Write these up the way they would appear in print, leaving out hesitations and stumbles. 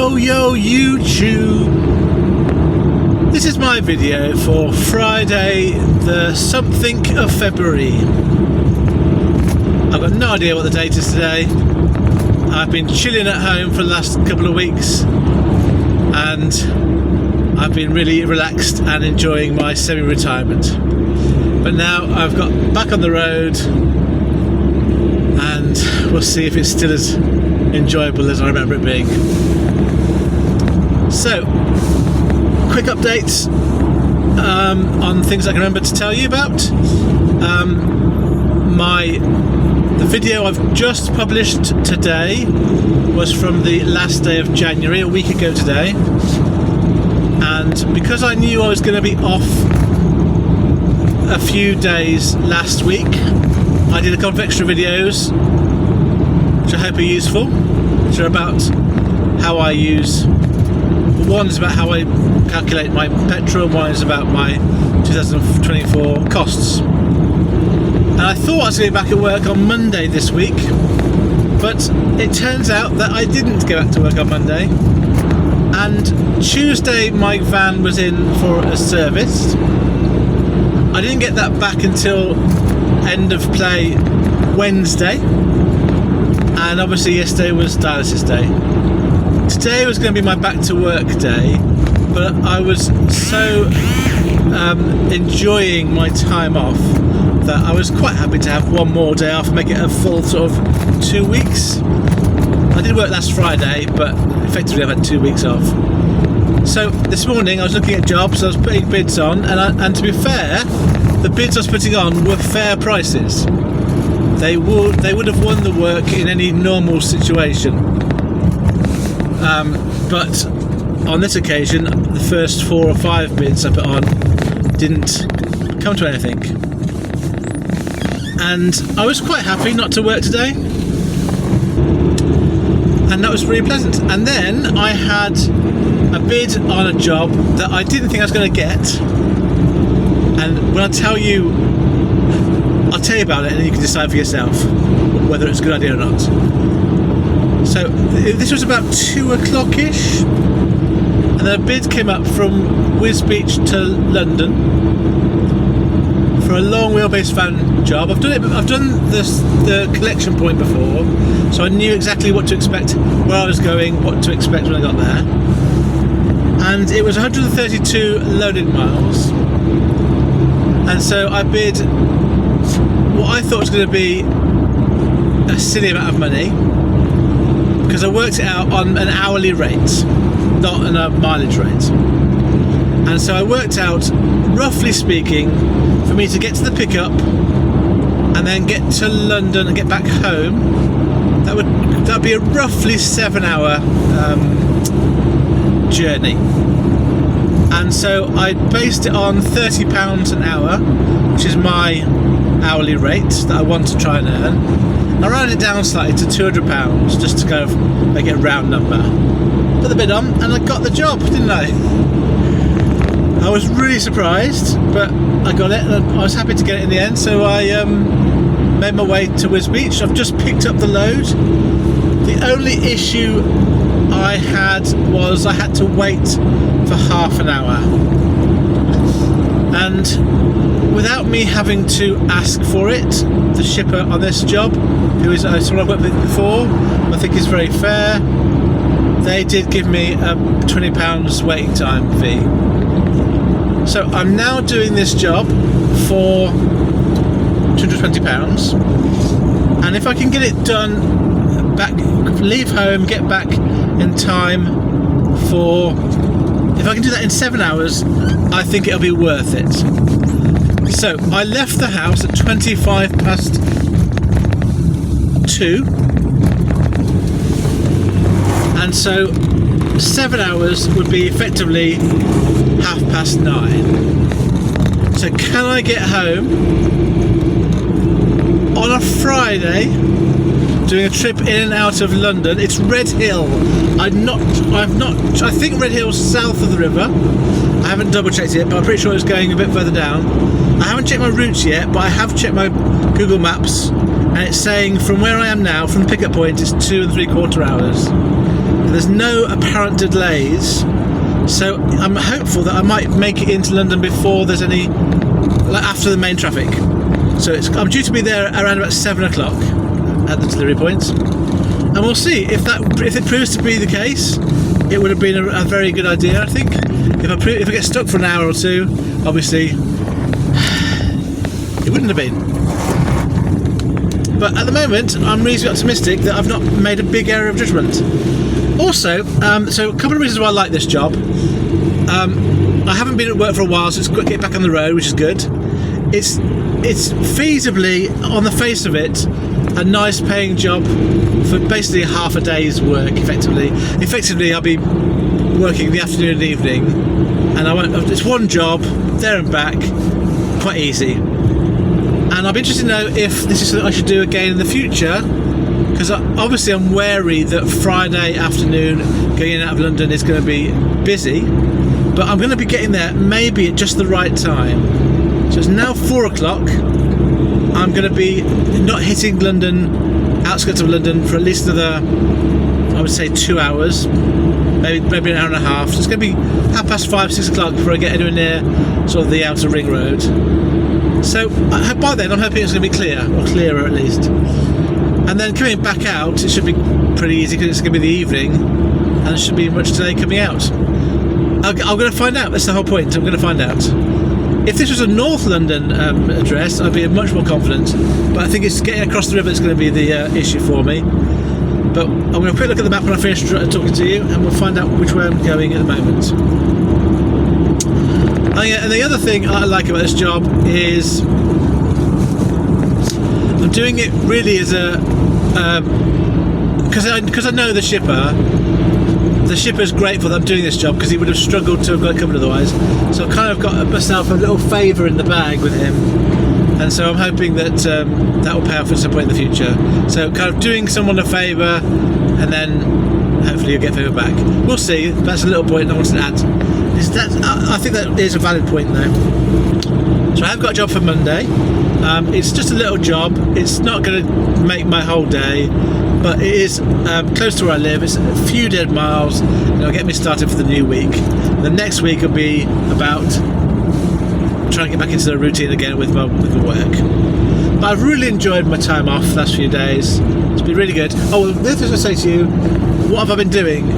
Yo YouTube! This is my video for Friday the something of February. I've got no idea what the date is today. I've been chilling at home for the last couple of weeks and I've been really relaxed and enjoying my semi-retirement. But now I've got back on the road and we'll see if it's still as enjoyable as I remember it being. So, quick updates on things I can remember to tell you about. The video I've just published today was from the last day of January, a week ago today, and because I knew I was going to be off a few days last week, I did a couple of extra videos which I hope are useful, which are about how I use. One is about how I calculate my petrol, one is about my 2024 costs. And I thought I was going to be back at work on Monday this week, but it turns out that I didn't go back to work on Monday. And Tuesday my van was in for a service. I didn't get that back until end of play Wednesday. And obviously yesterday was dialysis day. Today was going to be my back to work day, but I was so enjoying my time off that I was quite happy to have one more day off and make it a full sort of 2 weeks. I did work last Friday, but effectively I've had 2 weeks off. So this morning I was looking at jobs, I was putting bids on, and to be fair, the bids I was putting on were fair prices. They would have won the work in any normal situation. But on this occasion, the first 4 or 5 bids I put on didn't come to anything. And I was quite happy not to work today. And that was really pleasant. And then I had a bid on a job that I didn't think I was going to get. And when I tell you, I'll tell you about it and then you can decide for yourself whether it's a good idea or not. So this was about 2 o'clock-ish, and then a bid came up from Wisbech to London for a long wheelbase van job. I've done the collection point before, so I knew exactly what to expect, where I was going, what to expect when I got there. And it was 132 loaded miles, and so I bid what I thought was going to be a silly amount of money, because I worked it out on an hourly rate, not on a mileage rate. And so I worked out, roughly speaking, for me to get to the pickup and then get to London and get back home, that would be a roughly 7-hour journey. And so I based it on £30 an hour, which is my hourly rate that I want to try and earn. I rounded it down slightly to £200 just to kind of make it a round number. Put the bid on and I got the job, didn't I? I was really surprised, but I got it and I was happy to get it in the end, so I made my way to Wisbech. I've just picked up the load. The only issue I had was I had to wait for half an hour. And without me having to ask for it, the shipper on this job, who is someone I've worked with before, I think is very fair, they did give me a £20 waiting time fee. So I'm now doing this job for £220, and if I can get it done, leave home, get back in time if I can do that in 7 hours, I think it'll be worth it. So I left the house at 2:25, and so 7 hours would be effectively 9:30. So can I get home on a Friday doing a trip in and out of London? It's Redhill. I think Redhill's south of the river. I haven't double checked it, but I'm pretty sure it's going a bit further down. I haven't checked my routes yet, but I have checked my Google Maps, and it's saying from where I am now, from the pickup point, it's 2 3/4 hours. And there's no apparent delays. So I'm hopeful that I might make it into London before there's any, like after the main traffic. So I'm due to be there around about 7 o'clock at the delivery point, and we'll see if it proves to be the case. It would have been a very good idea, I think. If I get stuck for an hour or two, obviously it wouldn't have been. But at the moment, I'm reasonably optimistic that I've not made a big error of judgment. Also, so a couple of reasons why I like this job. I haven't been at work for a while, so it's good to get back on the road, which is good. It's feasibly, on the face of it, a nice paying job for basically half a day's work, effectively. Effectively, I'll be working the afternoon and evening, and it's one job, there and back, quite easy. And I'll be interested to know if this is something I should do again in the future, because obviously I'm wary that Friday afternoon going in and out of London is going to be busy, but I'm going to be getting there maybe at just the right time. So it's now 4 o'clock. I'm going to be not hitting London, outskirts of London, for at least another, I would say, 2 hours, maybe an hour and a half. So it's going to be 5:30, 6 o'clock before I get anywhere near sort of the outer ring road. So by then I'm hoping it's going to be clear, or clearer at least. And then coming back out, it should be pretty easy because it's going to be the evening, and there shouldn't be much delay coming out. I'm going to find out. That's the whole point. I'm going to find out. If this was a North London address, I'd be much more confident. But I think it's getting across the river that's going to be the issue for me. But I'm going to quick look at the map when I finish talking to you, and we'll find out which way I'm going at the moment. And the other thing I like about this job is I'm doing it really as a because I know the shipper. The shipper's grateful that I'm doing this job because he would have struggled to have got it covered otherwise. So I've kind of got myself a little favour in the bag with him, and so I'm hoping that that will pay off at some point in the future. So kind of doing someone a favour, and then hopefully you'll get a favour back. We'll see. That's a little point I wanted to add. I think that is a valid point though. So I have got a job for Monday. It's just a little job. It's not going to make my whole day, but it is close to where I live. It's a few dead miles, and it'll get me started for the new week. The next week will be about trying to get back into the routine again with my work. But I've really enjoyed my time off the last few days. It's been really good. Oh, the other thing I was going to say to you, what have I been doing?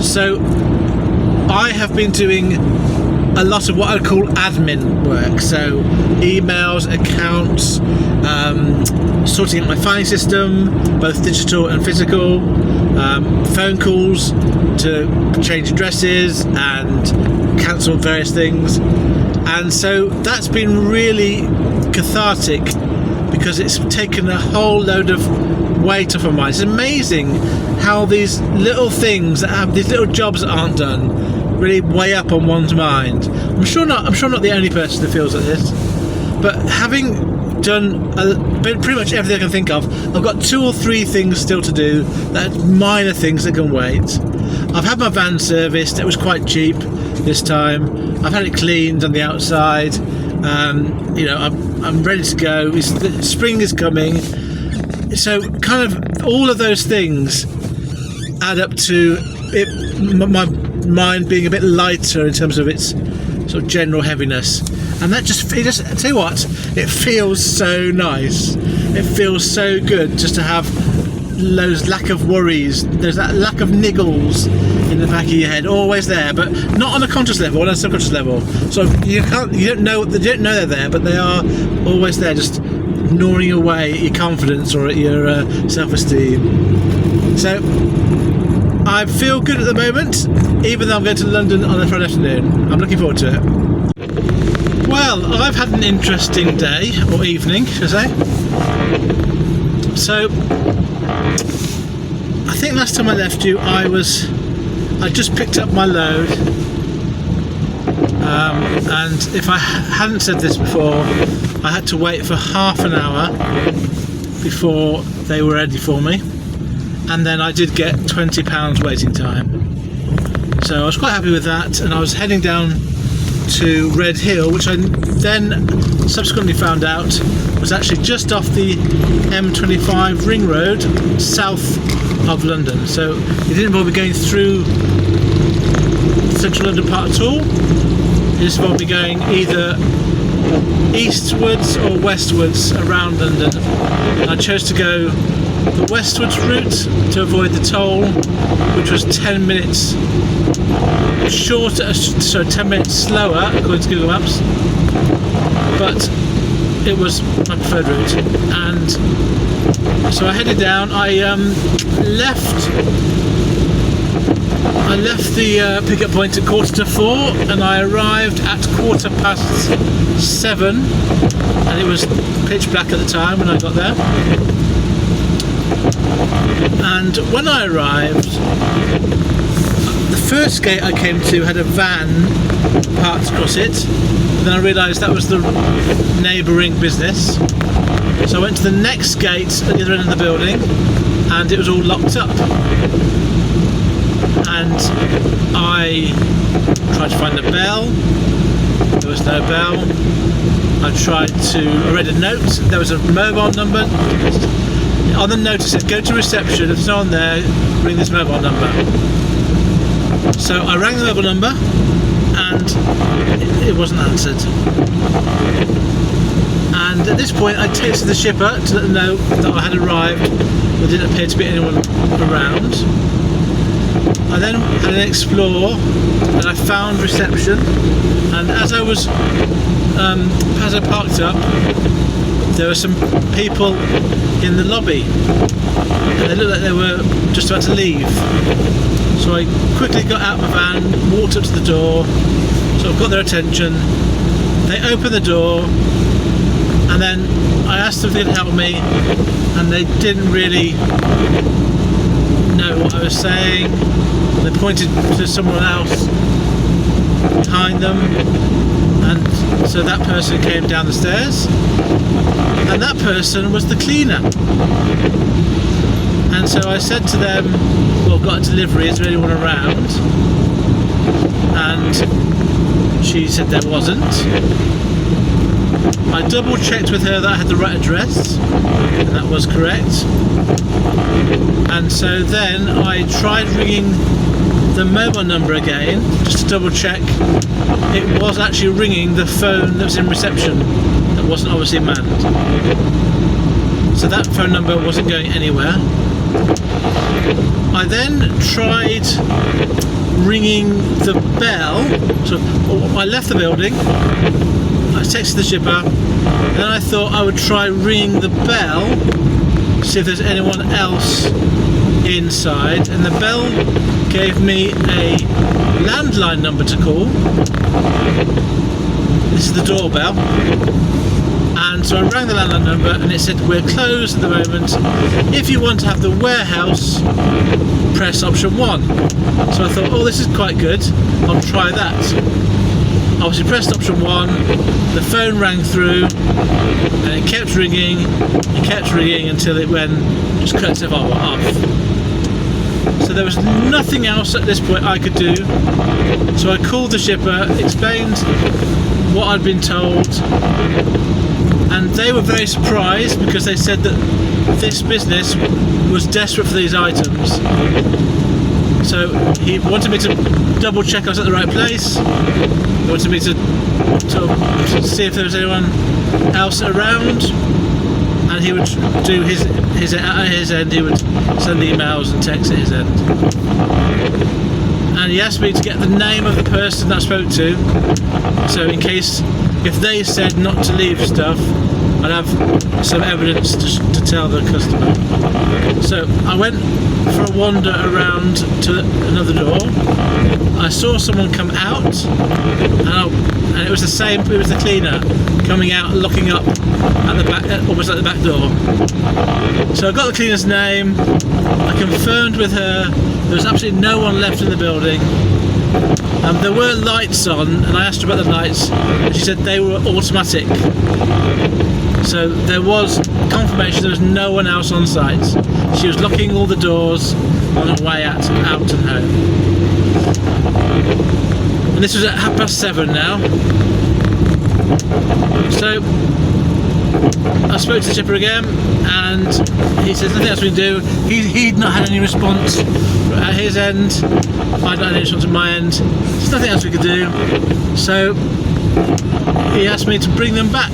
So I have been doing a lot of what I call admin work, so emails, accounts, sorting out my filing system, both digital and physical, phone calls to change addresses and cancel various things. And so that's been really cathartic because it's taken a whole load of weight off of mine. It's amazing how these little things that have these little jobs that aren't done really weigh up on one's mind. I'm sure not the only person that feels like this, but having done pretty much everything I can think of, I've got 2 or 3 things still to do, that are minor things that can wait. I've had my van serviced. It was quite cheap this time. I've had it cleaned on the outside. I'm ready to go. Spring is coming, so kind of all of those things add up to my mind being a bit lighter in terms of its sort of general heaviness, and I tell you what, it feels so nice. It feels so good just to have those lack of worries, there's that lack of niggles in the back of your head, always there, but not on a conscious level, on a subconscious level. So you don't know they're there, but they are always there, just gnawing away at your confidence or at your self-esteem. So I feel good at the moment, even though I'm going to London on a Friday afternoon. I'm looking forward to it. Well, I've had an interesting day, or evening, should I say. So, I think last time I left you, I just picked up my load. And if I hadn't said this before, I had to wait for half an hour before they were ready for me. And then I did get £20 waiting time. So I was quite happy with that, and I was heading down to Red Hill, which I then subsequently found out was actually just off the M25 ring road south of London. So it didn't involve me going through the central London part at all. It just involved me going either eastwards or westwards around London. I chose to go the westwards route to avoid the toll, which was 10 minutes shorter, so 10 minutes slower according to Google Maps, but it was my preferred route. And so I headed down. I left the pickup point at 4:45, and I arrived at 7:15, and it was pitch black at the time when I got there. And when I arrived, the first gate I came to had a van parked across it. Then I realised that was the neighbouring business. So I went to the next gate at the other end of the building, and it was all locked up. And I tried to find a bell. There was no bell. I read a note. There was a mobile number. On the note it said, go to reception. If there's no one there, ring this mobile number. So I rang the mobile number, and it wasn't answered. And at this point I texted the shipper to let them know that I had arrived. There didn't appear to be anyone around. I then had an explore, and I found reception. And as I parked up, there were some people in the lobby, and they looked like they were just about to leave. So I quickly got out of my van, walked up to the door, sort of got their attention. They opened the door, and then I asked them if they could help me, and they didn't really know what I was saying. They pointed to someone else behind them, and so that person came down the stairs, and that person was the cleaner. And so I said to them, well, I've got a delivery, is there anyone around? And she said there wasn't. I double checked with her that I had the right address, and that was correct. And so then I tried ringing the mobile number again, just to double check. It was actually ringing the phone that was in reception, that wasn't obviously manned. So that phone number wasn't going anywhere. I then tried ringing the bell. So I left the building, I texted the shipper, then I thought I would try ringing the bell, see if there's anyone else inside, and the bell gave me a landline number to call. This is the doorbell. And so I rang the landline number, and it said, we're closed at the moment. If you want to have the warehouse, press option 1. So I thought, oh, this is quite good, I'll try that. Obviously pressed option 1, the phone rang through, and it kept ringing until it went, just cut itself off. So there was nothing else at this point I could do. So I called the shipper, explained what I'd been told, and they were very surprised because they said that this business was desperate for these items. So he wanted me to double check I was at the right place. He wanted me to see if there was anyone else around, and he would do his at his end. He would send emails and texts at his end. And he asked me to get the name of the person that I spoke to, so in case if they said not to leave stuff, I'd have some evidence to tell the customer. So I went for a wander around to another door. I saw someone come out, and it was the same. It was the cleaner coming out, looking up at the back, almost at the back door. So I got the cleaner's name. I confirmed with her. There was absolutely no one left in the building. There were lights on, and I asked her about the lights, and she said they were automatic. So there was confirmation there was no one else on site. She was locking all the doors on her way out and home. And this was at 7:30 now. So I spoke to the shipper again, and he says nothing else we can do. He'd not had any response at his end. I'd not had any response at my end. There's nothing else we could do. So he asked me to bring them back.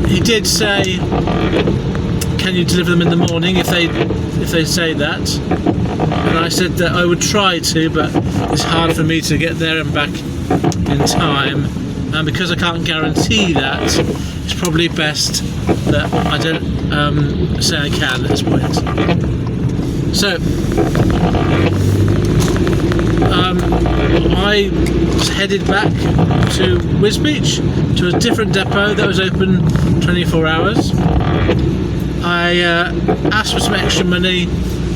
He did say, "Can you deliver them in the morning if they say that?" And I said that I would try to, but it's hard for me to get there and back in time. And because I can't guarantee that, it's probably best that I don't say I can at this point. So I headed back to Wisbech, to a different depot that was open 24 hours. I asked for some extra money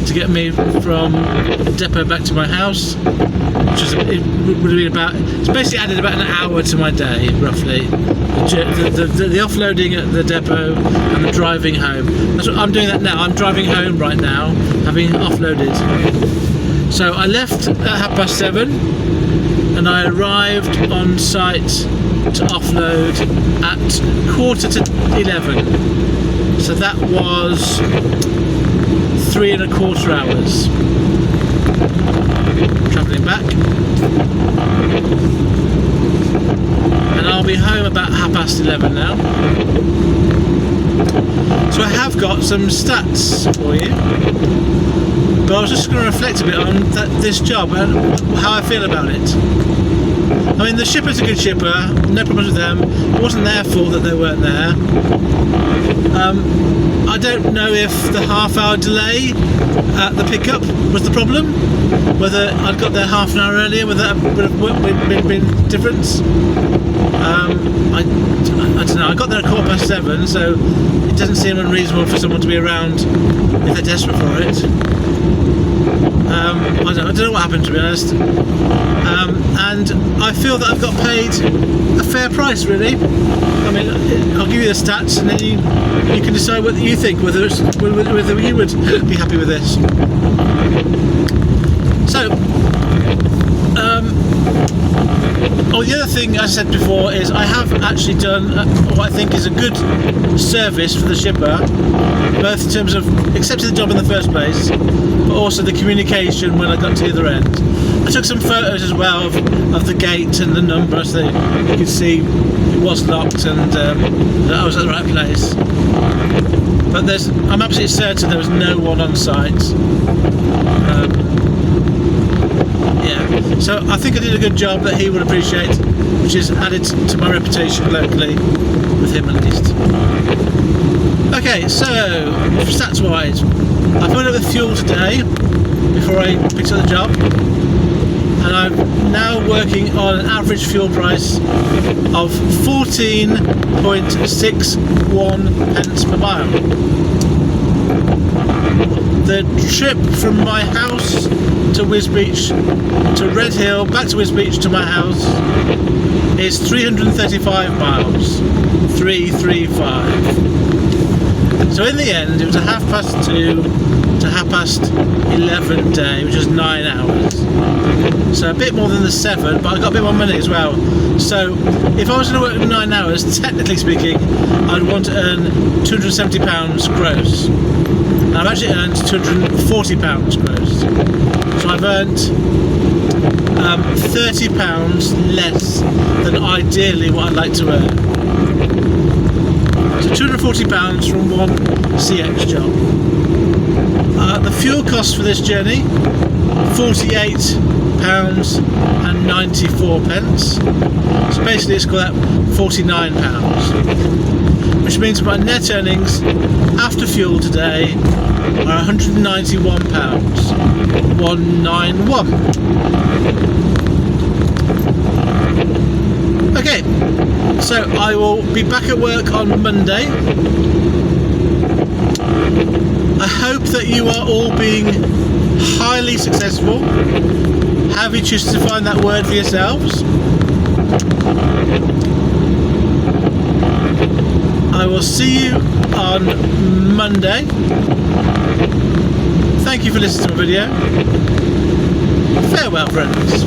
to get me from the depot back to my house, which was, it would have been about, it's basically added about an hour to my day, roughly. The offloading at the depot and the driving home. That's what I'm doing that now. I'm driving home right now, having offloaded. So I left at 7:30, and I arrived on site to offload at 11:15. So that was 3¼ hours travelling back, and I'll be home about 11:30 now. So I have got some stats for you, but I was just going to reflect a bit on this job and how I feel about it. I mean, the shipper's a good shipper, no problems with them. It wasn't their fault that they weren't there. I don't know if the half-hour delay at the pickup was the problem. Whether I'd got there half an hour earlier, whether that would have been a difference. I don't know. I got there at 7:15, so it doesn't seem unreasonable for someone to be around if they're desperate for it. I don't know what happened, to be honest. And I feel that I've got paid a fair price, really. I mean, I'll give you the stats, and then you can decide what you think, whether you would be happy with this. So, the other thing I said before is I have actually done what I think is a good service for the shipper, both in terms of accepting the job in the first place, but also the communication when I got to the other end. I took some photos as well of the gate and the number, so you could see it was locked and that I was at the right place. But I'm absolutely certain there was no one on site. Yeah, so I think I did a good job that he would appreciate, which is added to my reputation locally, with him at least. Okay, so stats wise, I filled up with fuel today before I picked up the job, and I'm now working on an average fuel price of 14.61 pence per mile. The trip from my house to Wisbech to Red Hill, back to Wisbech to my house, is 335 miles. 335. So in the end, it was a 2:30 to 11:30 day, which is 9 hours. So a bit more than the 7, but I got a bit more money as well. So if I was going to work 9 hours, technically speaking, I'd want to earn £270 gross. And I've actually earned £240 gross. So I've earned £30 less than ideally what I'd like to earn. So £240 from one CX job. The fuel cost for this journey, £48.94. So basically it's called that £49, which means my net earnings after fuel today are £191. 191. Okay, so I will be back at work on Monday. I hope that you are all being highly successful. Have you choose to find that word for yourselves? I will see you on Monday. Thank you for listening to my video. Farewell, friends.